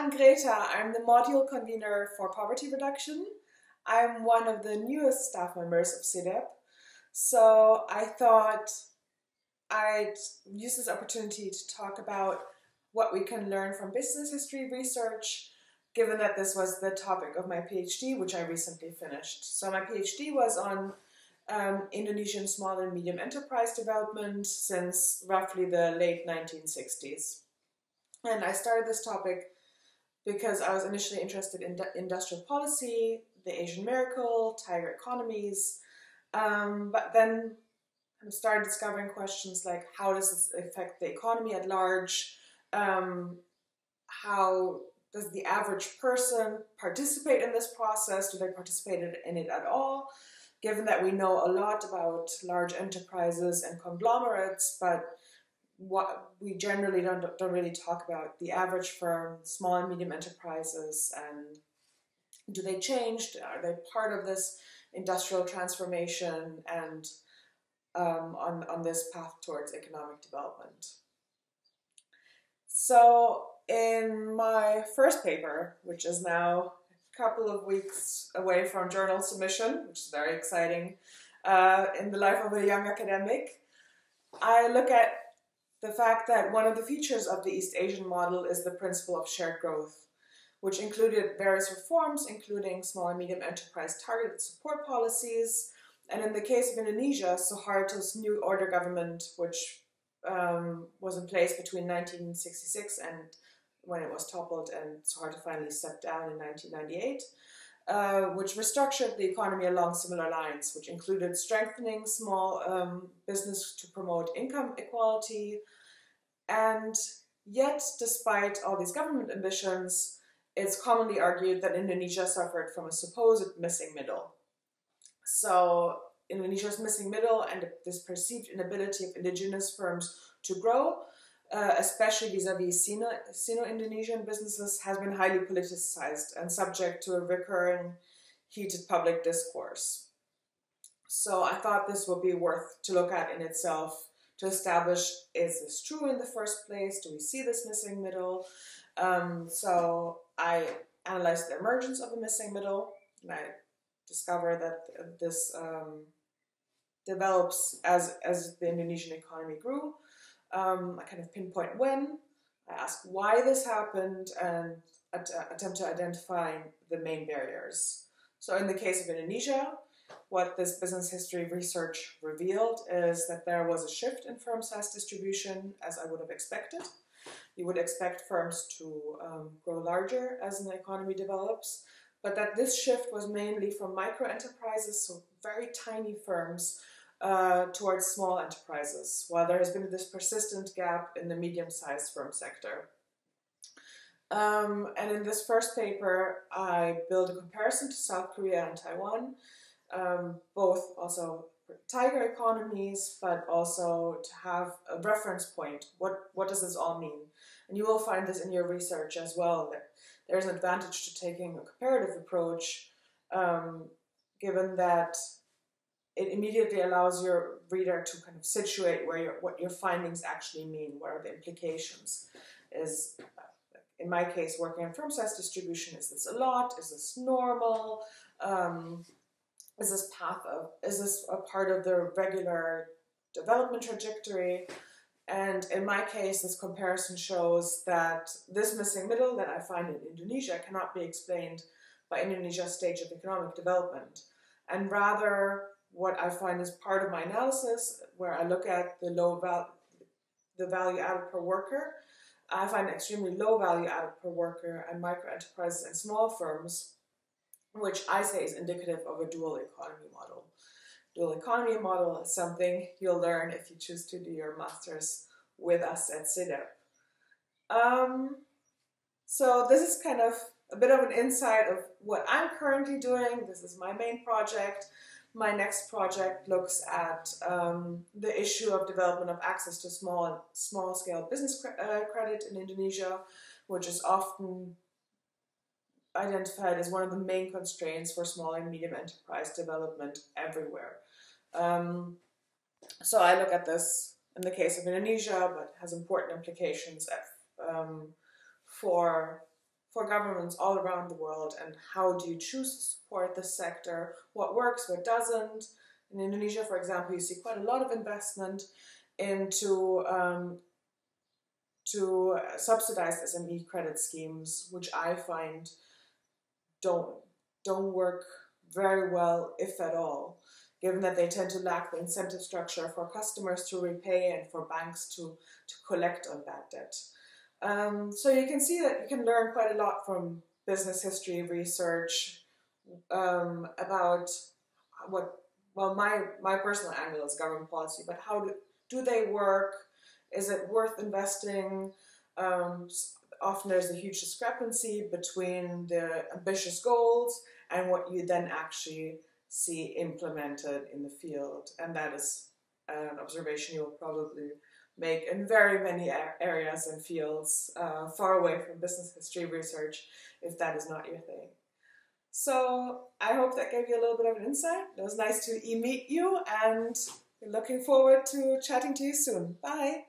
I'm Greta. I'm the module convener for poverty reduction. I'm one of the newest staff members of CeDEP. So I thought I'd use this opportunity to talk about what we can learn from business history research, given that this was the topic of my PhD, which I recently finished. So my PhD was on Indonesian small and medium enterprise development since roughly the late 1960s. And I started this topic because I was initially interested in industrial policy, the Asian miracle, tiger economies, but then I started discovering questions like how does this affect the economy at large, how does the average person participate in this process, do they participate in it at all, given that we know a lot about large enterprises and conglomerates, but what we generally don't really talk about the average firm, small and medium enterprises, and do they change? Are they part of this industrial transformation and on this path towards economic development? So in my first paper, which is now a couple of weeks away from journal submission, which is very exciting, in the life of a young academic, I look at the fact that one of the features of the East Asian model is the principle of shared growth, which included various reforms, including small and medium enterprise targeted support policies, and in the case of Indonesia, Suharto's New Order government, which was in place between 1966 and when it was toppled, and Suharto finally stepped down in 1998, which restructured the economy along similar lines, which included strengthening small business to promote income equality. And yet, despite all these government ambitions, it's commonly argued that Indonesia suffered from a supposed missing middle. So Indonesia's missing middle and this perceived inability of indigenous firms to grow, especially vis-a-vis Sino-Indonesian businesses, has been highly politicized and subject to a recurring heated public discourse. So I thought this would be worth to look at in itself to establish, is this true in the first place? Do we see this missing middle? So I analyzed the emergence of the missing middle, and I discovered that this develops as the Indonesian economy grew. I kind of pinpoint when, I ask why this happened, and attempt to identify the main barriers. So in the case of Indonesia, what this business history research revealed is that there was a shift in firm size distribution, as I would have expected. You would expect firms to grow larger as an economy develops, but that this shift was mainly from micro enterprises, so very tiny firms, towards small enterprises, while there has been this persistent gap in the medium-sized firm sector. And in this first paper, I build a comparison to South Korea and Taiwan, both also tiger economies, but also to have a reference point. What does this all mean? And you will find this in your research as well, that there's an advantage to taking a comparative approach, given that it immediately allows your reader to kind of situate what your findings actually mean, what are the implications. Is, in my case, working on firm size distribution, is this a lot? Is this normal? Is this a part of the regular development trajectory? And in my case, this comparison shows that this missing middle that I find in Indonesia cannot be explained by Indonesia's stage of economic development. And rather, what I find is part of my analysis, where I look at the value added per worker, I find extremely low value added per worker and micro enterprises and small firms, which I say is indicative of a dual economy model. Dual economy model is something you'll learn if you choose to do your master's with us at CeDEP. So this is kind of a bit of an insight of what I'm currently doing. This is my main project. My next project looks at the issue of development of access to small-scale business credit in Indonesia, which is often identified as one of the main constraints for small and medium enterprise development everywhere. So I look at this in the case of Indonesia, but has important implications for for governments all around the world, and how do you choose to support this sector, what works, what doesn't. In Indonesia, for example, you see quite a lot of investment into to subsidized SME credit schemes, which I find don't work very well, if at all, given that they tend to lack the incentive structure for customers to repay and for banks to collect on bad debt. So you can see that you can learn quite a lot from business history research about what, well, my personal angle is government policy, but how do they work? Is it worth investing? Often there's a huge discrepancy between the ambitious goals and what you then actually see implemented in the field. And that is an observation you'll probably make in very many areas and fields far away from business history research, if that is not your thing. So I hope that gave you a little bit of an insight. It was nice to meet you, and looking forward to chatting to you soon. Bye!